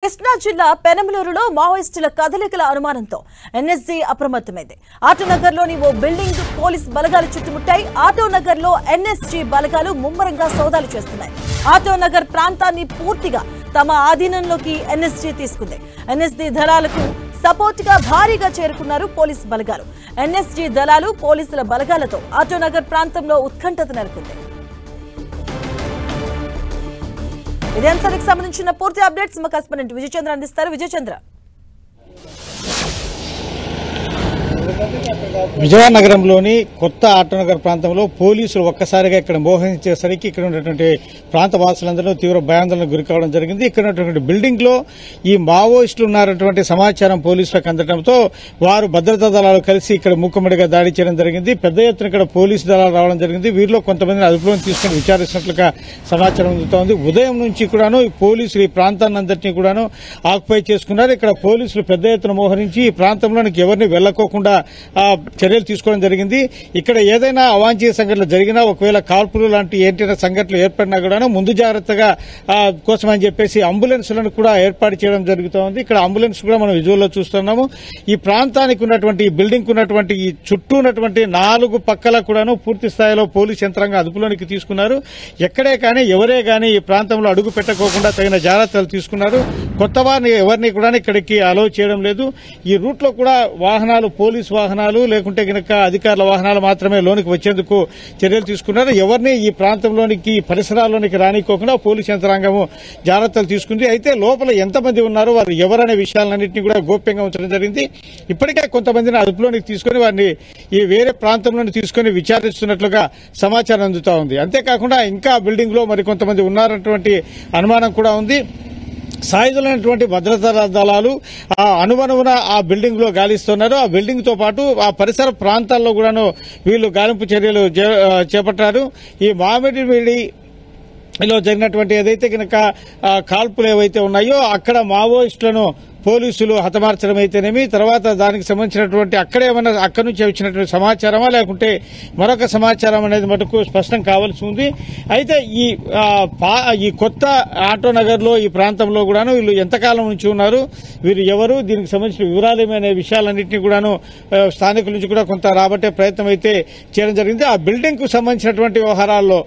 కృష్ణా జిల్లా పెనమలూరులో మావోయిస్టుల కదలికల అనుమానంతో ఎన్ఎస్జీ అప్రమత్తమైంది. ఆటోనగర్లోని ఓ బిల్డింగ్ పోలీస్ బలగాలు చుట్టుముట్టాయి. ఆటోనగర్లో ఎన్ఎస్జీ బలగాలు ముమ్మరంగా సోదాలు చేస్తున్నాయి. ఆటోనగర్ ప్రాంతాన్ని పూర్తిగా తమ ఆధీనంలోకి ఎన్ఎస్జీ తీసుకుంది. ఎన్ఎస్జీ దళాలకు సపోర్ట్ గా భారీగా చేరుకున్నారు పోలీస్ బలగాలు. ఎన్ఎస్జీ దళాలు పోలీసుల బలగాలతో ఆటోనగర్ ప్రాంతంలో ఉత్కంఠత నెలకొంది. ఇదే అంశానికి సంబంధించిన పూర్తి అప్డేట్స్ మా కరెస్పాండెంట్ విజయచంద్ర అందిస్తారు. విజయచంద్ర, విజయవాడ నగరంలోని కొత్త ఆటోనగర్ ప్రాంతంలో పోలీసులు ఒక్కసారిగా ఇక్కడ మోహరించేసరికి ఇక్కడ ఉన్నటువంటి ప్రాంత వాసులందరూ తీవ్ర భయాందోళనకు గురి కావడం జరిగింది. ఇక్కడ ఉన్నటువంటి బిల్డింగ్ లో ఈ మావోయిస్టులు ఉన్నారటువంటి సమాచారం పోలీసులకు అందడంతో వారు భద్రతా దళాలు కలిసి ఇక్కడ మూకుమ్మడిగా దాడి చేయడం జరిగింది. పెద్ద ఎత్తున ఇక్కడ పోలీసు దళాలు రావడం జరిగింది. వీరిలో కొంతమందిని అదుపులోకి తీసుకుని విచారిస్తున్నట్లుగా సమాచారం అందుతోంది. ఉదయం నుంచి కూడాను ఈ పోలీసులు ఈ ప్రాంతాన్ని అంతటినీ కూడాను ఆక్యుపై చేసుకున్నారు. ఇక్కడ పోలీసులు పెద్ద ఎత్తున మోహరించి ఈ ప్రాంతంలోనికి ఎవరిని వెళ్లకోకుండా చర్యలు తీసుకోవడం జరిగింది. ఇక్కడ ఏదైనా అవాంఛనీయ సంఘటనలు జరిగినా, ఒకవేళ కాల్పులు లాంటి ఏంటైనా సంఘటనలు ఏర్పడినా కూడా ముందు జాగ్రత్తగా కోసమని చెప్పేసి అంబులెన్స్లను కూడా ఏర్పాటు చేయడం జరుగుతోంది. ఇక్కడ అంబులెన్స్ కూడా మనం విజువల్లో చూస్తున్నాము. ఈ ప్రాంతానికి ఉన్నటువంటి ఈ బిల్డింగ్ ఉన్నటువంటి ఈ చుట్టూ ఉన్నటువంటి 4 పక్కల కూడాను పూర్తి స్థాయిలో పోలీస్ యంత్రాంగం అదుపులోనికి తీసుకున్నారు. ఎక్కడే కానీ ఎవరే కానీ ఈ ప్రాంతంలో అడుగు పెట్టకోకుండా తగిన జాగ్రత్తలు తీసుకున్నారు. కొత్త వారిని ఎవరిని కూడా ఇక్కడికి అలౌ చేయడం లేదు. ఈ రూట్ లో కూడా వాహనాలు, పోలీస్ వాహనాలు లేకుంటే గనక అధికారుల వాహనాలు మాత్రమే లోనికి వచ్చేందుకు చర్యలు తీసుకున్నారు. ఎవరిని ఈ ప్రాంతంలోనికి పరిసరాల్లోనికి రానికోకుండా పోలీస్ యంత్రాంగము జాగ్రత్తలు తీసుకుంది. అయితే లోపల ఎంతమంది ఉన్నారో, వారు ఎవరనే విషయాలన్నింటినీ కూడా గోప్యంగా ఉంచడం జరిగింది. ఇప్పటికే కొంతమందిని అదుపులోనికి తీసుకుని వారిని ఈ వేరే ప్రాంతంలోని తీసుకుని విచారిస్తున్నట్లుగా సమాచారం అందుతా ఉంది. అంతేకాకుండా ఇంకా బిల్డింగ్ లో మరికొంతమంది ఉన్నారన్నటువంటి అనుమానం కూడా ఉంది. సాయుధులైనటువంటి భద్రతా దళాలు అనువనువున ఆ బిల్డింగ్ లో గాలిస్తున్నారు. ఆ బిల్డింగ్ తో పాటు ఆ పరిసర ప్రాంతాల్లో కూడాను వీళ్లు గాలింపు చర్యలు చేపట్టారు. ఈ మామిడిలో జరిగినటువంటి ఏదైతే కనుక కాల్పులు ఏవైతే ఉన్నాయో అక్కడ మావోయిస్టులను పోలీసులు హతమార్చడం అయితేనేమి, తర్వాత దానికి సంబంధించినటువంటి అక్కడి నుంచి వచ్చినటువంటి సమాచారమా లేకుంటే మరొక సమాచారం అనేది మటుకు స్పష్టం కావాల్సి ఉంది. అయితే ఈ కొత్త ఆటోనగర్ లో ఈ ప్రాంతంలో కూడాను వీళ్ళు ఎంతకాలం నుంచి ఉన్నారు, వీరు ఎవరు, దీనికి సంబంధించిన వివరాలు ఏమనే విషయాలన్నింటినీ కూడాను స్థానికుల నుంచి కూడా కొంత రాబట్టే ప్రయత్నం అయితే చేయడం జరిగింది. ఆ బిల్డింగ్ కు సంబంధించినటువంటి వ్యవహారాల్లో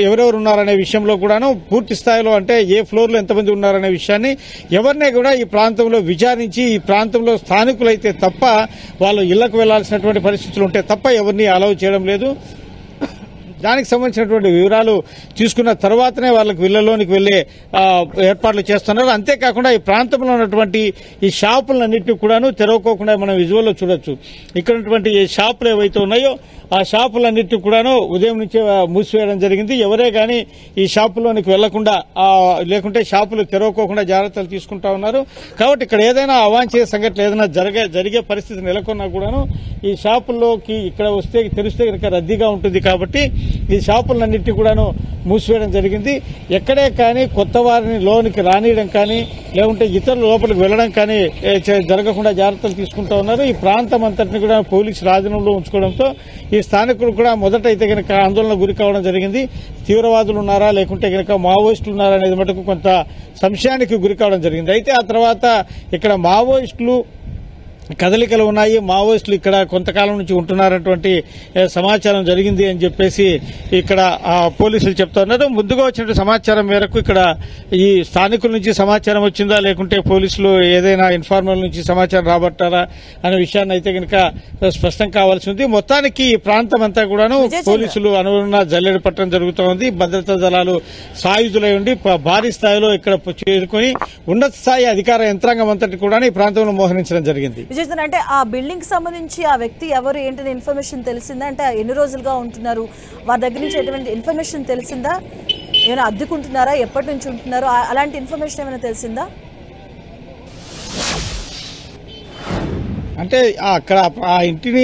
ఎవరెవరు ఉన్నారనే విషయంలో కూడాను పూర్తి స్థాయిలో, అంటే ఏ ఫ్లోర్ లో ఎంతమంది ఉన్నారనే విషయాన్ని ఎవరినే కూడా ఈ ప్రాంతంలో విచారించి ఈ ప్రాంతంలో స్థానికులైతే తప్ప వాళ్ళు ఇళ్లకు వెళ్లాల్సినటువంటి పరిస్థితులు ఉంటే తప్ప ఎవరిని అలౌ చేయడం లేదు. దానికి సంబంధించినటువంటి వివరాలు తీసుకున్న తర్వాతనే వాళ్ళకి ఇళ్లలోనికి వెళ్లే ఏర్పాట్లు చేస్తున్నారు. అంతేకాకుండా ఈ ప్రాంతంలో ఉన్నటువంటి ఈ షాపులన్నింటినీ కూడాను తెరవకోకుండా మనం విజువల్లో చూడొచ్చు. ఇక్కడ ఉన్నటువంటి ఈ షాపులు ఏవైతే ఉన్నాయో ఆ షాపులన్నింటినీ కూడాను ఉదయం నుంచే మూసివేయడం జరిగింది. ఎవరే గాని ఈ షాపుల్లోనికి వెళ్లకుండా లేకుంటే షాపులు తెరవకోకుండా జాగ్రత్తలు తీసుకుంటా ఉన్నారు. కాబట్టి ఇక్కడ ఏదైనా అవాంఛనీయ సంఘటనలు ఏదైనా జరిగే పరిస్థితి నెలకొన్నా కూడాను ఈ షాపుల్లోకి ఇక్కడ వస్తే తెరిస్తే కనుక రద్దీగా ఉంటుంది. కాబట్టి ఈ షాపులన్నింటినీ కూడాను మూసివేయడం జరిగింది. ఎక్కడే కానీ కొత్త వారిని లోనికి రానియడం కానీ లేకుంటే ఇతరుల లోపలికి వెళ్లడం కానీ జరగకుండా జాగ్రత్తలు తీసుకుంటా ఉన్నారు. ఈ ప్రాంతం అంతటిని కూడా పోలీసుల ఆధీనంలో ఉంచుకోవడంతో ఈ స్థానికులు కూడా మొదట అయితే కనుక ఆందోళన గురి కావడం జరిగింది. తీవ్రవాదులు ఉన్నారా లేకుంటే కనుక మావోయిస్టులు ఉన్నారా అనేది మటుకు కొంత సంశయానికి గురి కావడం జరిగింది. అయితే ఆ తర్వాత ఇక్కడ మావోయిస్టులు కదలికలు ఉన్నాయి, మావోయిస్టులు ఇక్కడ కొంతకాలం నుంచి ఉంటున్నారటువంటి సమాచారం జరిగింది అని చెప్పేసి ఇక్కడ పోలీసులు చెప్తా ఉన్నారు. ముందుగా వచ్చిన సమాచారం మేరకు ఇక్కడ ఈ స్థానికుల నుంచి సమాచారం వచ్చిందా లేకుంటే పోలీసులు ఏదైనా ఇన్ఫార్మర్ నుంచి సమాచారం రాబట్టారా అనే విషయాన్ని అయితే కనుక స్పష్టం కావాల్సి ఉంది. మొత్తానికి ఈ ప్రాంతం అంతా కూడాను పోలీసులు అనుగుణ జల్లెడ పట్టడం జరుగుతోంది. భద్రతా దళాలు సాయుధులై ఉండి భారీ స్థాయిలో ఇక్కడ చేరుకుని ఉన్నత స్థాయి అధికార యంత్రాంగం అంతటి కూడా ఈ ప్రాంతంలో మోహరించడం జరిగింది. అంటే ఆ బిల్డింగ్ సంబంధించి ఆ వ్యక్తి ఎవరు ఏంటనే ఇన్ఫర్మేషన్ తెలిసిందా? అంటే ఎన్ని రోజులుగా ఉంటున్నారు, వారి దగ్గర నుంచి ఎటువంటి ఇన్ఫర్మేషన్ తెలిసిందా? ఏమైనా అద్దెకుంటున్నారా, ఎప్పటి నుంచి ఉంటున్నారో అలాంటి ఇన్ఫర్మేషన్ ఏమైనా తెలిసిందా? అంటే అక్కడ ఆ ఇంటిని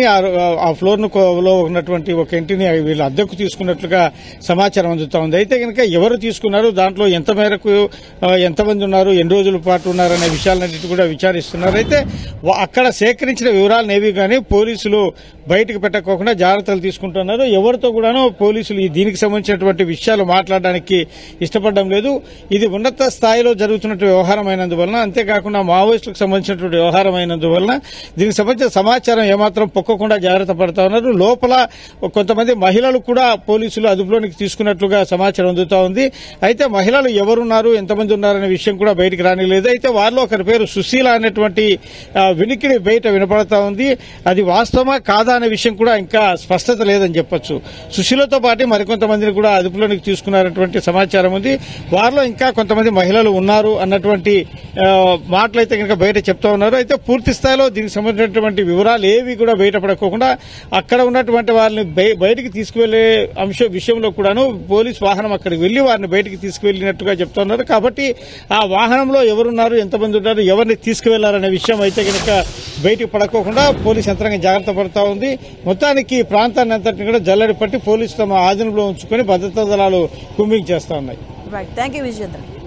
ఆ ఫ్లోర్ లో ఉన్నటువంటి ఒక ఇంటిని వీళ్ళు అద్దెకు తీసుకున్నట్లుగా సమాచారం అందుతా ఉంది. అయితే కనుక ఎవరు తీసుకున్నారు, దాంట్లో ఎంత మేరకు ఎంతమంది ఉన్నారు, ఎన్ని రోజుల పాటు ఉన్నారనే విషయాలన్నిటి కూడా విచారిస్తున్నారు. అయితే అక్కడ సేకరించిన వివరాలను ఏవి కానీ పోలీసులు బయటకు పెట్టకోకుండా జాగ్రత్తలు తీసుకుంటున్నారు. ఎవరితో కూడాను పోలీసులు దీనికి సంబంధించినటువంటి విషయాలు మాట్లాడడానికి ఇష్టపడడం లేదు. ఇది ఉన్నత స్థాయిలో జరుగుతున్నటువంటి వ్యవహారం అయినందువలన, అంతేకాకుండా మావోయిస్టులకు సంబంధించినటువంటి వ్యవహారం అయినందువలన దీనికి సంబంధించిన సమాచారం ఏమాత్రం పొక్కకుండా జాగ్రత్త పడతా ఉన్నారు. లోపల కొంతమంది మహిళలు కూడా పోలీసులు అదుపులోనికి తీసుకున్నట్లుగా సమాచారం అందుతా ఉంది. అయితే మహిళలు ఎవరున్నారు, ఎంతమంది ఉన్నారనే విషయం కూడా బయటికి రానిలేదు. అయితే వారిలో ఒకరి పేరు సుశీల అనేటువంటి వినికిడి బయట వినపడతా ఉంది. అది వాస్తవమా కాదా అనే విషయం కూడా ఇంకా స్పష్టత లేదని చెప్పొచ్చు. సుశీలతో పాటు మరికొంతమందిని కూడా అదుపులోనికి తీసుకున్నారటువంటి సమాచారం ఉంది. వారిలో ఇంకా కొంతమంది మహిళలు ఉన్నారు అన్నటువంటి మాటలైతే కనుక బయట చెప్తా ఉన్నారు. అయితే పూర్తి స్థాయిలో దీనికి సంబంధించినటువంటి వివరాలు ఏవి కూడా బయటపడకోకుండా అక్కడ ఉన్నటువంటి వారిని బయటికి తీసుకువెళ్లే విషయంలో కూడాను పోలీస్ వాహనం అక్కడికి వెళ్లి వారిని బయటికి తీసుకువెళ్లినట్టుగా చెప్తున్నారు. కాబట్టి ఆ వాహనంలో ఎవరున్నారు, ఎంతమంది ఉన్నారు, ఎవరిని తీసుకువెళ్లారనే విషయం అయితే కనుక బయటికి పడకోకుండా పోలీస్ యంత్రాంగం జాగ్రత్త పడతా ఉంది. మొత్తానికి ప్రాంతాన్ని అంతటిని కూడా జల్లెడ పట్టి పోలీసు తమ ఆధీనంలో ఉంచుకుని భద్రతా దళాలు కూంబింగ్ చేస్తా ఉన్నాయి. Right, thank you Vijayendra.